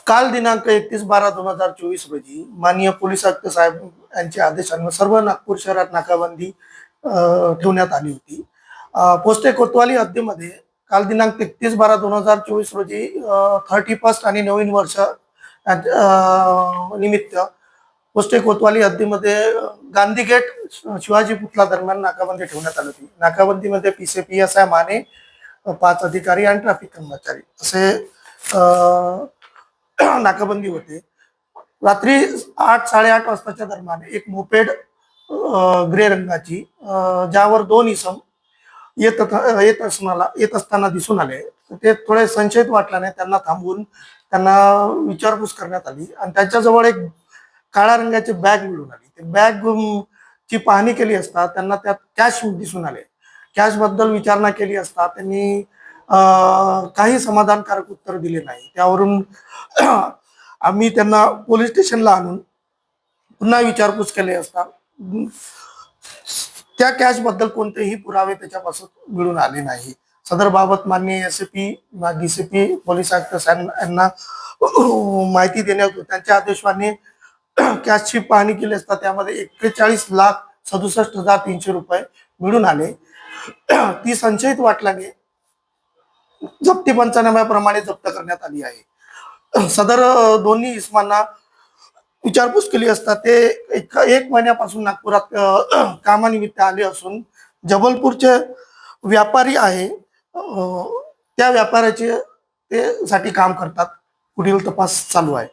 काल दिनांक 31/12/2024 रोजी माननीय पोलीस आयुक्त साहेब यांच्या आदेशानुसार सर्व नागपूर शहरात नाकाबंदी ठेवण्यात आली होती. पोस्टे कोतवाली हद्दीमध्ये काल दिनांक 31/12/2024 रोजी 31st आणि नवीन वर्ष निमित्त पोस्टे कोतवाली हद्दीमध्ये गांधी गेट शिवाजी पुतळा दरम्यान नाकाबंदी ठेवण्यात आली होती. नाकाबंदीमध्ये PSI माने 5 अधिकारी आणि ट्रॅफिक कर्मचारी असे नाकाबंदी होते. रात्री 8-8:30 वाजताच्या दरम्यान एक मोपेड ग्रे रंगाची ज्यावर 2 इसम येत असताना दिसून आले. ते थोडे संशयित वाटल्याने त्यांना थांबवून त्यांना विचारपूस करण्यात आली आणि त्यांच्याजवळ एक काळ्या रंगाची बॅग मिळून आली. ते बॅग ची पाहणी केली असता त्यांना त्यात कॅश दिसून आले. कॅश बद्दल विचारणा केली असता त्यांनी काही समाधानकारक उत्तर दिले नाही. त्यावरून आम्ही त्यांना पोलीस स्टेशनला आणून पुन्हा विचारपूस केली असता त्या कॅश बद्दल कोणतेही पुरावे त्याच्यापासून मिळून आले नाही. सदर बाबत माननीय SCP DCP पोलीस आयुक्त यांना माहिती देण्यात त्यांच्या आदेशाने कॅशची पाहणी केली असता त्यामध्ये 41,67,300 रुपये मिळून आले. ती संशयित वाटल्याने जप्ती पंचनाम्याप्रमाणे जप्त करण्यात आली आहे. सदर दोन्ही इसमांना विचारपूस केली असता ते एक महिन्यापासून नागपुरात कामानिमित्त आले असून जबलपूरचे व्यापारी आहे त्या व्यापाऱ्याचे ते साठी काम करतात. पुढील तपास चालू आहे.